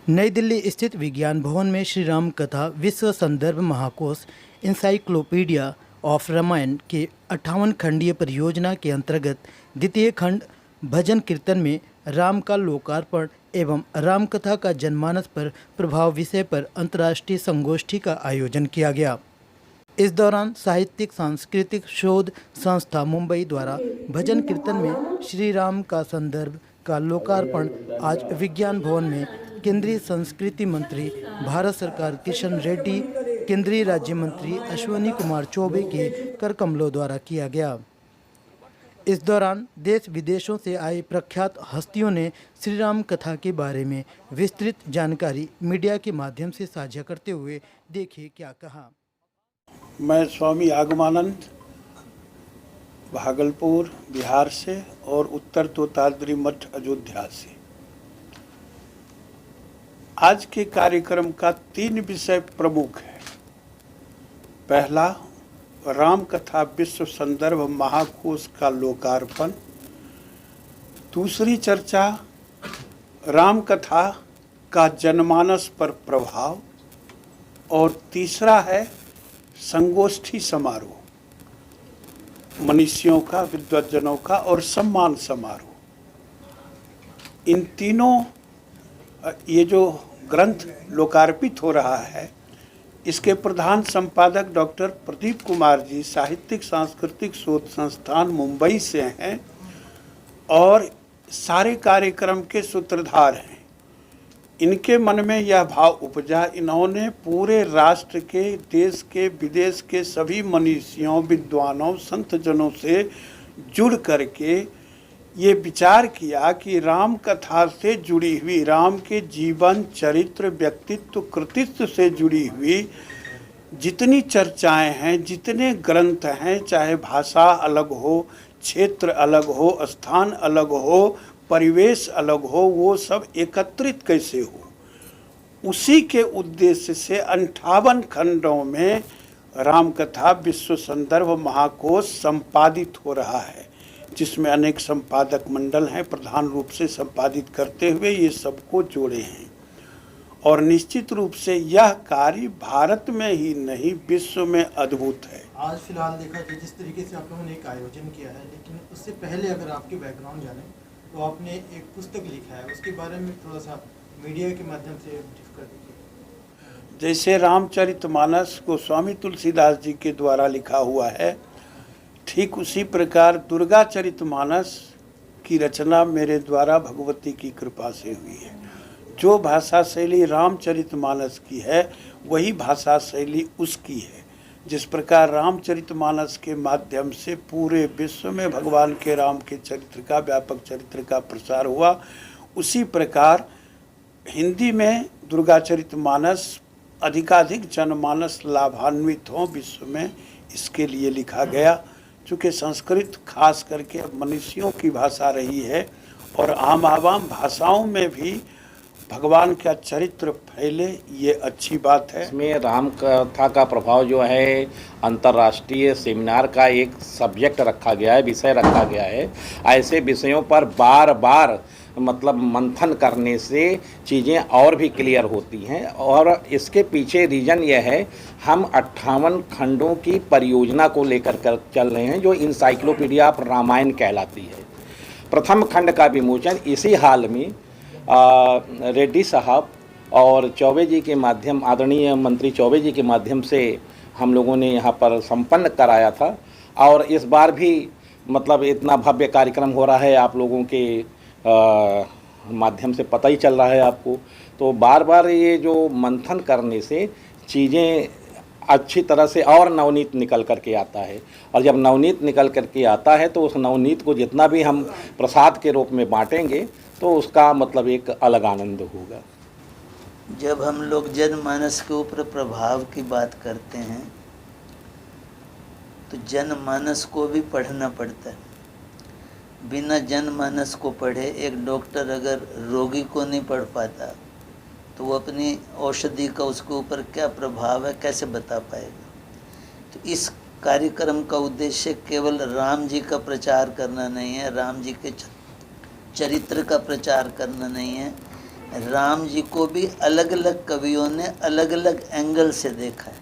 नई दिल्ली स्थित विज्ञान भवन में श्री राम कथा विश्व संदर्भ महाकोश इंसाइक्लोपीडिया ऑफ रामायण के 58 खंडीय परियोजना के अंतर्गत द्वितीय खंड भजन कीर्तन में राम का लोकार्पण एवं राम कथा का जनमानस पर प्रभाव विषय पर अंतर्राष्ट्रीय संगोष्ठी का आयोजन किया गया। इस दौरान साहित्यिक सांस्कृतिक शोध संस्था मुंबई द्वारा भजन कीर्तन में श्री राम का संदर्भ का लोकार्पण आज विज्ञान भवन में केंद्रीय संस्कृति मंत्री भारत सरकार किशन रेड्डी, केंद्रीय राज्य मंत्री अश्विनी कुमार चौबे के कर कमलों द्वारा किया गया। इस दौरान देश विदेशों से आए प्रख्यात हस्तियों ने श्री राम कथा के बारे में विस्तृत जानकारी मीडिया के माध्यम से साझा करते हुए देखिए क्या कहा। मैं स्वामी आगमानंद भागलपुर बिहार से और उत्तर तोताद्री मठ अयोध्या से। आज के कार्यक्रम का 3 विषय प्रमुख है। पहला, राम कथा विश्व संदर्भ महाकोश का लोकार्पण। दूसरी चर्चा, राम कथा का जनमानस पर प्रभाव। और तीसरा है संगोष्ठी समारोह, मनीषियों का, विद्वज्जनों का और सम्मान समारोह। इन तीनों, ये जो ग्रंथ लोकार्पित हो रहा है, इसके प्रधान संपादक डॉक्टर प्रदीप कुमार जी साहित्यिक सांस्कृतिक शोध संस्थान मुंबई से हैं और सारे कार्यक्रम के सूत्रधार हैं। इनके मन में यह भाव उपजा, इन्होंने पूरे राष्ट्र के, देश के, विदेश के सभी मनीषियों, विद्वानों, संतजनों से जुड़ करके ये विचार किया कि राम कथा से जुड़ी हुई, राम के जीवन, चरित्र, व्यक्तित्व, कृतित्व से जुड़ी हुई जितनी चर्चाएं हैं, जितने ग्रंथ हैं, चाहे भाषा अलग हो, क्षेत्र अलग हो, स्थान अलग हो, परिवेश अलग हो, वो सब एकत्रित कैसे हो। उसी के उद्देश्य से 58 खंडों में राम कथा विश्व संदर्भ महाकोश संपादित हो रहा है, जिसमें अनेक संपादक मंडल हैं, प्रधान रूप से संपादित करते हुए ये सबको जोड़े हैं। और निश्चित रूप से यह कार्य भारत में ही नहीं, विश्व में अद्भुत है। आज फिलहाल देखा जाए जिस तरीके से आप लोगों ने एक आयोजन किया है, लेकिन उससे पहले अगर आपके बैकग्राउंड जाने तो आपने एक पुस्तक लिखा है, उसके बारे में थोड़ा सा मीडिया के माध्यम से ब्रीफ कर दीजिए। जैसे रामचरितमानस गोस्वामी तुलसीदास जी के द्वारा लिखा हुआ है, ठीक उसी प्रकार दुर्गा चरितमानस की रचना मेरे द्वारा भगवती की कृपा से हुई है। जो भाषा शैली रामचरितमानस की है, वही भाषा शैली उसकी है। जिस प्रकार रामचरितमानस के माध्यम से पूरे विश्व में भगवान के राम के चरित्र का, व्यापक चरित्र का प्रसार हुआ, उसी प्रकार हिंदी में दुर्गा चरितमानस अधिकाधिक जनमानस लाभान्वित हों विश्व में, इसके लिए लिखा गया। चूँकि संस्कृत खास करके अब मनुष्यों की भाषा रही है और आम आवाम भाषाओं में भी भगवान का चरित्र फैले, ये अच्छी बात है। इसमें राम कथा का प्रभाव जो है अंतर्राष्ट्रीय सेमिनार का एक सब्जेक्ट रखा गया है, विषय रखा गया है। ऐसे विषयों पर बार बार मतलब मंथन करने से चीज़ें और भी क्लियर होती हैं। और इसके पीछे रीज़न यह है, हम 58 खंडों की परियोजना को लेकर कर चल रहे हैं, जो इंसाइक्लोपीडिया ऑफ रामायण कहलाती है। प्रथम खंड का विमोचन इसी हाल में रेड्डी साहब और चौबे जी के माध्यम, आदरणीय मंत्री चौबे जी के माध्यम से हम लोगों ने यहाँ पर संपन्न कराया था। और इस बार भी मतलब इतना भव्य कार्यक्रम हो रहा है, आप लोगों के माध्यम से पता ही चल रहा है आपको। तो बार बार ये जो मंथन करने से चीज़ें अच्छी तरह से और नवनीत निकल करके आता है। और जब नवनीत निकल करके आता है तो उस नवनीत को जितना भी हम प्रसाद के रूप में बांटेंगे तो उसका मतलब एक अलग आनंद होगा। जब हम लोग जनमानस के ऊपर प्रभाव की बात करते हैं तो जनमानस को भी पढ़ना पड़ता है। बिना जनमानस को पढ़े एक डॉक्टर अगर रोगी को नहीं पढ़ पाता तो वो अपनी औषधि का उसके ऊपर क्या प्रभाव है कैसे बता पाएगा। तो इस कार्यक्रम का उद्देश्य केवल राम जी का प्रचार करना नहीं है, राम जी के चरित्र का प्रचार करना नहीं है, राम जी को भी अलग अलग कवियों ने अलग अलग एंगल से देखा है,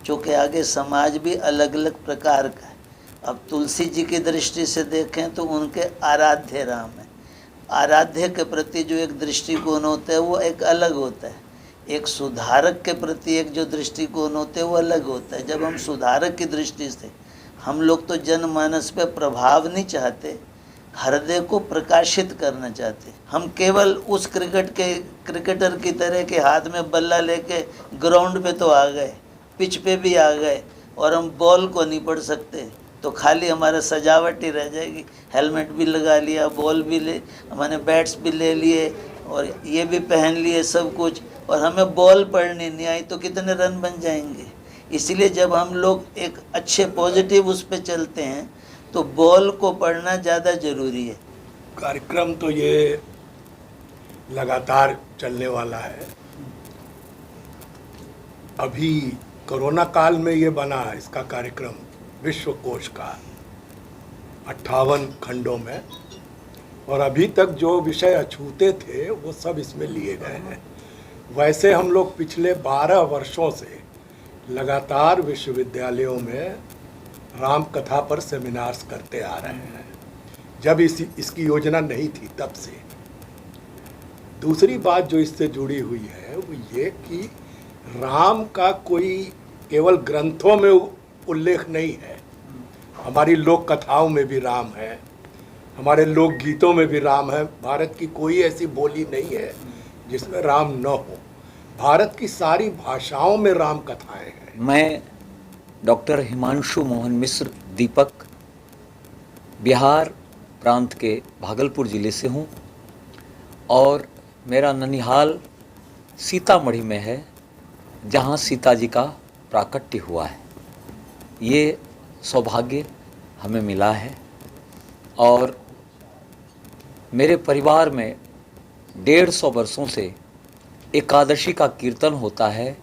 चूँकि आगे समाज भी अलग अलग प्रकार का है। अब तुलसी जी की दृष्टि से देखें तो उनके आराध्य राम है। आराध्य के प्रति जो एक दृष्टिकोण होता है वो एक अलग होता है, एक सुधारक के प्रति एक जो दृष्टिकोण होते हैं वो अलग होता है। जब हम सुधारक की दृष्टि से, हम लोग तो जनमानस पे प्रभाव नहीं चाहते, हृदय को प्रकाशित करना चाहते। हम केवल उस क्रिकेटर की तरह के हाथ में बल्ला लेके ग्राउंड पे तो आ गए, पिच पे भी आ गए, और हम बॉल को नहीं पढ़ सकते, तो खाली हमारा सजावट ही रह जाएगी। हेलमेट भी लगा लिया, बॉल भी ले, हमने बैट्स भी ले लिए और ये भी पहन लिए सब कुछ, और हमें बॉल पढ़नी नहीं आई तो कितने रन बन जाएंगे। इसलिए जब हम लोग एक अच्छे पॉजिटिव उस पर चलते हैं तो बॉल को पढ़ना ज़्यादा ज़रूरी है। कार्यक्रम तो ये लगातार चलने वाला है। अभी कोरोना काल में ये बना इसका कार्यक्रम विश्व कोश का 58 खंडों में, और अभी तक जो विषय अछूते थे वो सब इसमें लिए गए हैं। वैसे हम लोग पिछले 12 वर्षों से लगातार विश्वविद्यालयों में राम कथा पर सेमिनार्स करते आ रहे हैं, जब इसकी योजना नहीं थी तब से। दूसरी बात जो इससे जुड़ी हुई है वो ये कि राम का कोई केवल ग्रंथों में उल्लेख नहीं है, हमारी लोक कथाओं में भी राम है, हमारे लोक गीतों में भी राम है। भारत की कोई ऐसी बोली नहीं है जिसमें राम न हो। भारत की सारी भाषाओं में राम कथाएं हैं। मैं डॉक्टर हिमांशु मोहन मिश्र दीपक, बिहार प्रांत के भागलपुर ज़िले से हूँ, और मेरा ननिहाल सीतामढ़ी में है, जहाँ सीता जी का प्राकट्य हुआ है। ये सौभाग्य हमें मिला है। और मेरे परिवार में 150 वर्षों से एकादशी का कीर्तन होता है,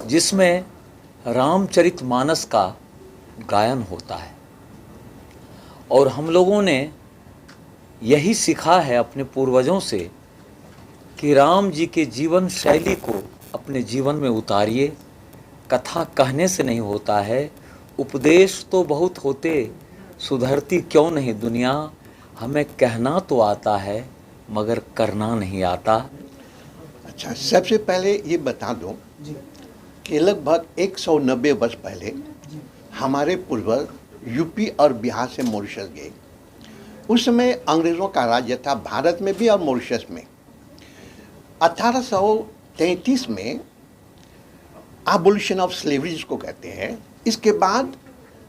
जिसमें रामचरितमानस का गायन होता है। और हम लोगों ने यही सीखा है अपने पूर्वजों से कि राम जी के जीवन शैली को अपने जीवन में उतारिए। कथा कहने से नहीं होता है, उपदेश तो बहुत होते, सुधरती क्यों नहीं दुनिया। हमें कहना तो आता है मगर करना नहीं आता। अच्छा, सबसे पहले ये बता दूं कि लगभग 190 वर्ष पहले हमारे पूर्वज यूपी और बिहार से मॉरिशस गए। उस समय अंग्रेज़ों का राज्य था भारत में भी और मॉरिशस में। 1833 में एबॉलिशन ऑफ स्लेवरी जिसको कहते हैं, इसके बाद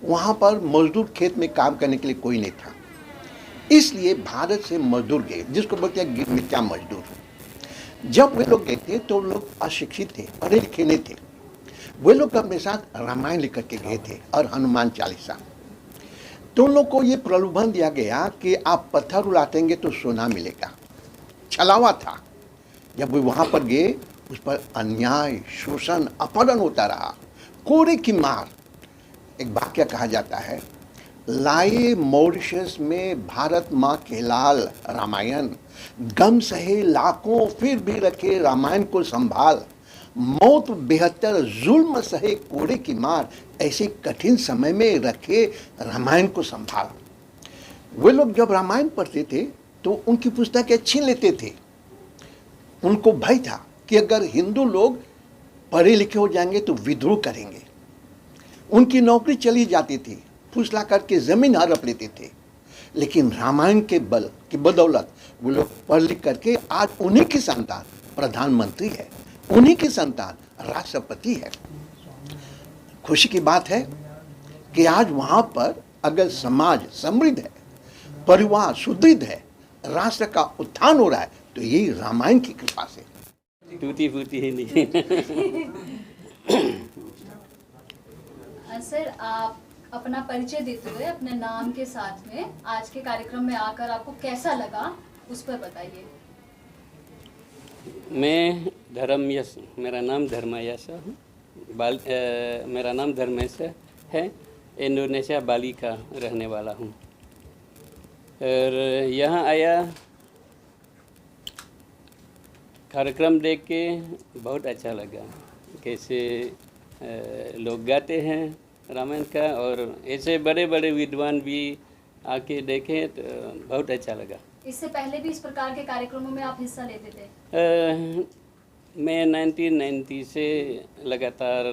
वहाँ पर मजदूर खेत में काम करने के लिए कोई नहीं था, इसलिए भारत से मजदूर गए, जिसको बोलते हैं गिरमिटिया मजदूर। जब वे लोग गए थे तो लोग अशिक्षित थे, पढ़े लिखे नहीं थे। वे लोग अपने साथ रामायण लेकर के गए थे और हनुमान चालीसा। तो उन लोग को ये प्रलोभन दिया गया कि आप पत्थर उलाटेंगे तो सोना मिलेगा। छलावा था। जब वे वहाँ पर गए, उस पर अन्याय, शोषण, अपहरण होता रहा, कोड़े की मार। एक वाक्य कहा जाता है, लाए मॉरिशस में भारत माँ के लाल रामायण, गम सहे लाखों फिर भी रखे रामायण को संभाल, मौत 72 जुल्म सहे कोड़े की मार, ऐसे कठिन समय में रखे रामायण को संभाल। वे लोग जब रामायण पढ़ते थे तो उनकी पुस्तकें छीन लेते थे। उनको भय था कि अगर हिंदू लोग पढ़े लिखे हो जाएंगे तो विद्रोह करेंगे। उनकी नौकरी चली जाती थी, फुसला करके जमीन हड़प लेते थे। लेकिन रामायण के बल की बदौलत वो लोग पढ़ लिख करके आज उन्हीं की संतान प्रधानमंत्री है, उन्हीं की संतान राष्ट्रपति है। खुशी की बात है कि आज वहाँ पर अगर समाज समृद्ध है, परिवार सुदृढ़ है, राष्ट्र का उत्थान हो रहा है, तो यही रामायण की कृपा से। टूटी फूटी ही नहीं। सर, आप अपना परिचय देते हुए अपने नाम के साथ में आज के कार्यक्रम में आकर आपको कैसा लगा, उस पर बताइए। मैं धर्मयश, मेरा नाम धर्मयश हूँ। मेरा नाम धर्मेश है, इंडोनेशिया बाली का रहने वाला हूँ। और यहाँ आया कार्यक्रम देख के बहुत अच्छा लगा, कैसे लोग गाते हैं रामायण का, और ऐसे बड़े बड़े विद्वान भी आके देखे तो बहुत अच्छा लगा। इससे पहले भी इस प्रकार के कार्यक्रमों में आप हिस्सा लेते थे? मैं 1990 से लगातार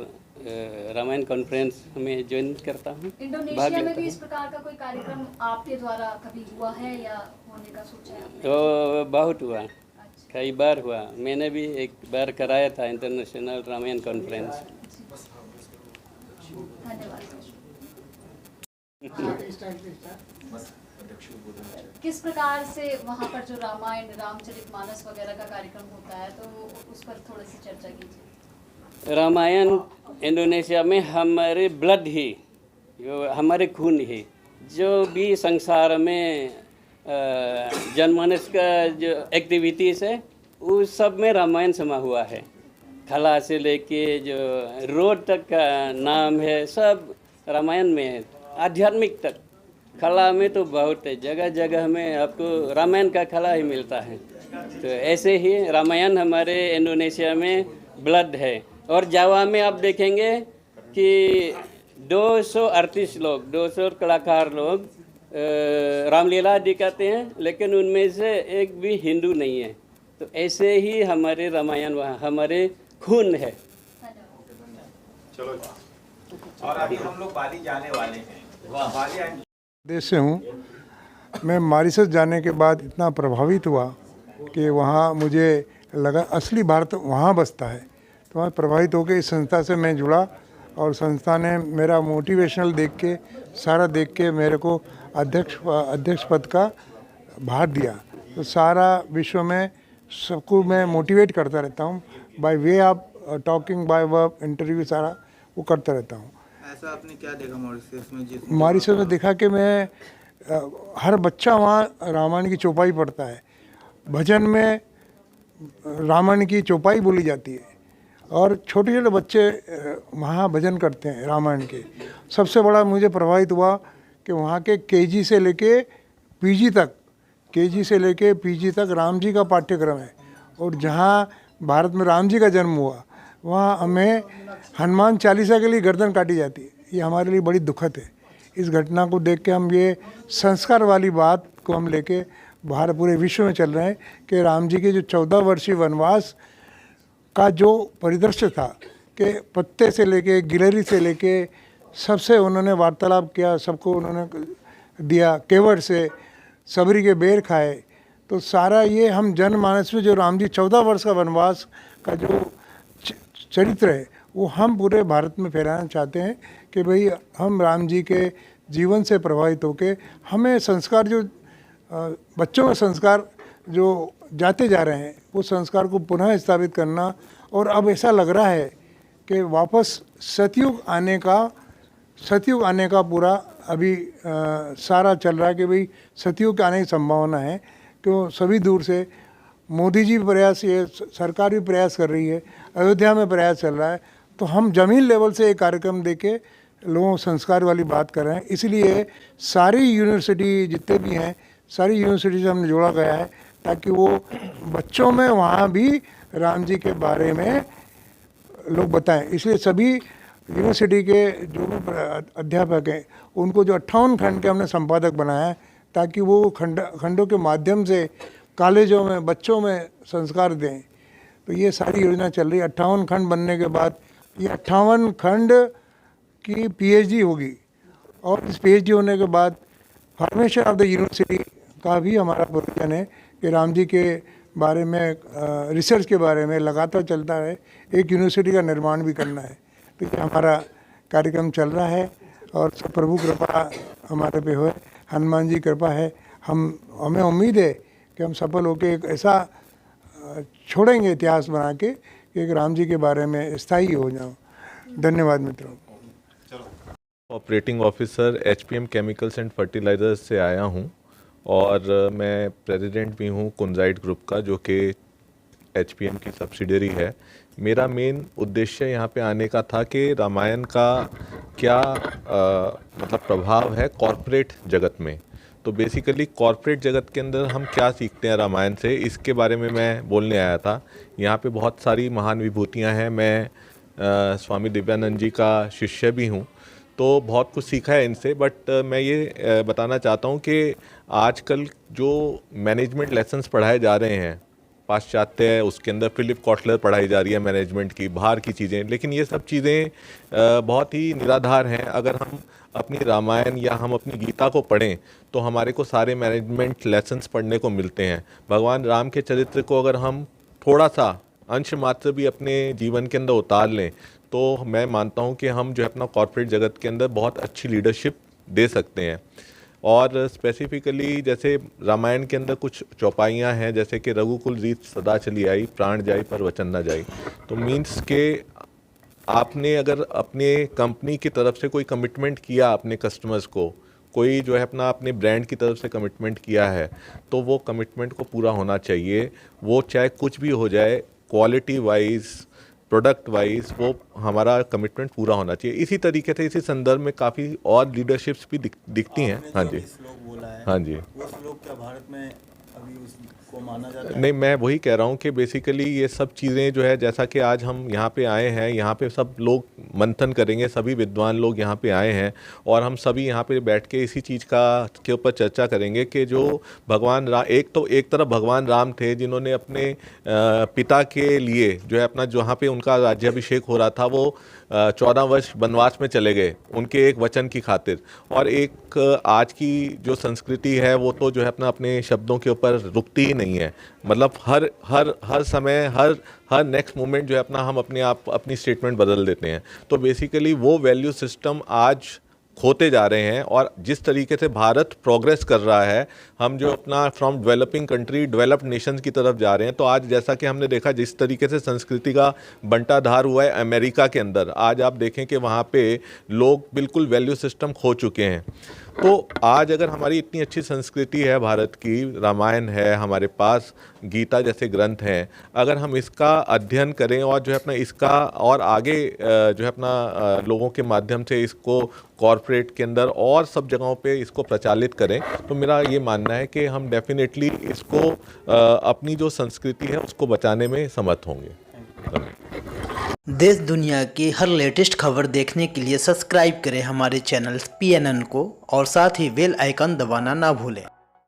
रामायण कॉन्फ्रेंस में ज्वाइन करता हूँ। इंडोनेशिया में भी इस प्रकार का कोई कार्यक्रम आपके द्वारा कभी हुआ है या होने का सोचा है? तो बहुत हुआ, कई बार हुआ। मैंने भी एक बार कराया था इंटरनेशनल रामायण कॉन्फ्रेंस। धन्यवाद। किस प्रकार से वहाँ पर जो रामायण, रामचरितमानस वगैरह का कार्यक्रम होता है, तो उस पर थोड़ी सी चर्चा कीजिए। रामायण इंडोनेशिया में हमारे ब्लड ही, जो हमारे खून ही, जो भी संसार में जनमानस का जो एक्टिविटीज़ है उस सब में रामायण समा हुआ है। खला से लेके जो रोड तक का नाम है सब रामायण में है, आध्यात्मिक तक। खला में तो बहुत है, जगह जगह में आपको रामायण का खला ही मिलता है। तो ऐसे ही रामायण हमारे इंडोनेशिया में ब्लड है। और जावा में आप देखेंगे कि 200 आर्टिस्ट लोग, 200 कलाकार लोग रामलीला दिखाते हैं, लेकिन उनमें से एक भी हिंदू नहीं है। तो ऐसे ही हमारे रामायण वहाँ हमारे खून है। चलो, और अभी हम लोग बाली जाने वाले हैं। बाली देश से हूँ। मैं मॉरिशस जाने के बाद इतना प्रभावित हुआ कि वहाँ मुझे लगा असली भारत वहाँ बसता है। तो वहाँ प्रभावित होकर इस संस्था से मैं जुड़ा, और संस्था ने मेरा मोटिवेशनल देख के, सारा देख के मेरे को अध्यक्ष पद का भार दिया। तो सारा विश्व में सबको मैं मोटिवेट करता रहता हूँ, by way of talking, by work, interview, सारा वो करता रहता हूँ। ऐसा आपने क्या देखा मॉरिशस में? मॉरिशस में देखा कि मैं हर बच्चा वहाँ रामायण की चौपाई पढ़ता है, भजन में रामायण की चौपाई बोली जाती है, और छोटे छोटे बच्चे वहाँ भजन करते हैं रामायण के। सबसे बड़ा मुझे प्रभावित हुआ कि वहाँ के केजी से लेके पीजी तक, केजी से लेके पीजी तक राम जी का पाठ्यक्रम है। और जहाँ भारत में राम जी का जन्म हुआ, वहाँ हमें हनुमान चालीसा के लिए गर्दन काटी जाती है। ये हमारे लिए बड़ी दुखद है। इस घटना को देख के हम ये संस्कार वाली बात को हम लेके बाहर पूरे विश्व में चल रहे हैं कि राम जी के जो 14 वर्षीय वनवास का जो परिदृश्य था, कि पत्ते से लेके गिलहरी से लेके सबसे उन्होंने वार्तालाप किया, सबको उन्होंने दिया, केवट से सबरी के बेर खाए। तो सारा ये हम जनमानस में जो राम जी 14 वर्ष का वनवास का जो चरित्र है, वो हम पूरे भारत में फैलाना चाहते हैं कि भाई हम राम जी के जीवन से प्रभावित होकर हमें संस्कार जो बच्चों में संस्कार जो जाते जा रहे हैं, वो संस्कार को पुनः स्थापित करना। और अब ऐसा लग रहा है कि वापस सतयुग आने का पूरा अभी सारा चल रहा है कि भाई सतयुग के आने की संभावना है। क्यों सभी दूर से मोदी जी प्रयास, ये सरकार भी प्रयास कर रही है, अयोध्या में प्रयास चल रहा है। तो हम ज़मीन लेवल से एक कार्यक्रम देके लोगों को संस्कार वाली बात कर रहे हैं। इसलिए सारी यूनिवर्सिटी जितने भी हैं, सारी यूनिवर्सिटी से हमने जोड़ा गया है ताकि वो बच्चों में वहाँ भी राम जी के बारे में लोग बताएं। इसलिए सभी यूनिवर्सिटी के जो अध्यापक हैं, उनको जो 58 खंड के हमने संपादक बनाया है, ताकि वो खंडों के माध्यम से कॉलेजों में बच्चों में संस्कार दें। तो ये सारी योजना चल रही है। 58 खंड बनने के बाद ये 58 खंड की पीएचडी होगी, और इस पीएचडी होने के बाद फॉर्मेशन ऑफ द यूनिवर्सिटी का भी हमारा प्रोविजन है कि राम जी के बारे में रिसर्च के बारे में लगातार चलता है, एक यूनिवर्सिटी का निर्माण भी करना है। तो ये हमारा कार्यक्रम चल रहा है, और सब प्रभु कृपा हमारे पे हो, हनुमान जी कृपा है। हमें उम्मीद है कि हम सफल होकर एक ऐसा छोड़ेंगे इतिहास बना के कि एक राम जी के बारे में स्थायी हो जाऊँ। धन्यवाद मित्रों। Operating officer HPM chemicals and fertilizers से आया हूं, और मैं प्रेसिडेंट भी हूं कुंजाइट ग्रुप का, जो कि एचपीएम की सब्सिडियरी है। मेरा मेन उद्देश्य यहाँ पे आने का था कि रामायण का क्या मतलब प्रभाव है कॉरपोरेट जगत में। तो बेसिकली कॉरपोरेट जगत के अंदर हम क्या सीखते हैं रामायण से, इसके बारे में मैं बोलने आया था। यहाँ पे बहुत सारी महान विभूतियाँ हैं। मैं स्वामी दिव्यानंद जी का शिष्य भी हूँ, तो बहुत कुछ सीखा है इनसे। बट मैं ये बताना चाहता हूँ कि आजकल जो मैनेजमेंट लेसन्स पढ़ाए जा रहे हैं पाश्चात्य है, उसके अंदर फिलिप कॉटलर पढ़ाई जा रही है मैनेजमेंट की, बाहर की चीज़ें, लेकिन ये सब चीज़ें बहुत ही निराधार हैं। अगर हम अपनी रामायण या हम अपनी गीता को पढ़ें तो हमारे को सारे मैनेजमेंट लेसन्स पढ़ने को मिलते हैं। भगवान राम के चरित्र को अगर हम थोड़ा सा अंश मात्र भी अपने जीवन के अंदर उतार लें तो मैं मानता हूँ कि हम जो है अपना कॉर्पोरेट जगत के अंदर बहुत अच्छी लीडरशिप दे सकते हैं। और स्पेसिफिकली जैसे रामायण के अंदर कुछ चौपाइयाँ हैं, जैसे कि रघुकुल रीत सदा चली आई, प्राण जाई पर वचन ना जाई। तो मीन्स के आपने अगर अपने कंपनी की तरफ से कोई कमिटमेंट किया अपने कस्टमर्स को, कोई जो है अपना अपने ब्रांड की तरफ से कमिटमेंट किया है, तो वो कमिटमेंट को पूरा होना चाहिए। वो चाहे कुछ भी हो जाए, क्वालिटी वाइज, प्रोडक्ट वाइज, वो हमारा कमिटमेंट पूरा होना चाहिए। इसी तरीके से इसी संदर्भ में काफ़ी और लीडरशिप्स भी दिखती हैं। हाँ जी, हाँ जी, वो श्लोक क्या भारत में अभी उसको माना जाता है? नहीं, मैं वही कह रहा हूँ कि बेसिकली ये सब चीज़ें जो है, जैसा कि आज हम यहाँ पे आए हैं, यहाँ पे सब लोग मंथन करेंगे, सभी विद्वान लोग यहाँ पे आए हैं और हम सभी यहाँ पे बैठ के इसी चीज़ के ऊपर चर्चा करेंगे कि जो भगवान राम, एक तरफ भगवान राम थे जिन्होंने अपने पिता के लिए जो है अपना, जहाँ पे उनका राज्याभिषेक हो रहा था, वो 14 वर्ष वनवास में चले गए उनके एक वचन की खातिर। और एक आज की जो संस्कृति है वो तो जो है अपने शब्दों के ऊपर रुकती ही नहीं है। मतलब हर समय, हर नेक्स्ट मोमेंट जो है हम अपनी स्टेटमेंट बदल देते हैं। तो बेसिकली वो वैल्यू सिस्टम आज खोते जा रहे हैं। और जिस तरीके से भारत प्रोग्रेस कर रहा है, हम जो अपना from developing country developed Nations की तरफ जा रहे हैं, तो आज जैसा कि हमने देखा जिस तरीके से संस्कृति का बंटाधार हुआ है अमेरिका के अंदर, आज आप देखें कि वहाँ पे लोग बिल्कुल वैल्यू सिस्टम खो चुके हैं। तो आज अगर हमारी इतनी अच्छी संस्कृति है भारत की, रामायण है हमारे पास, गीता जैसे ग्रंथ हैं, अगर हम इसका अध्ययन करें और जो है अपना इसका और आगे जो है अपना लोगों के माध्यम से इसको कॉरपोरेट के अंदर और सब जगहों पे इसको प्रचालित करें, तो मेरा ये मानना है कि हम डेफिनेटली इसको अपनी जो संस्कृति है उसको बचाने में समर्थ होंगे। देश दुनिया की हर लेटेस्ट खबर देखने के लिए सब्सक्राइब करें हमारे चैनल PNN को और साथ ही बेल आइकन दबाना ना भूलें।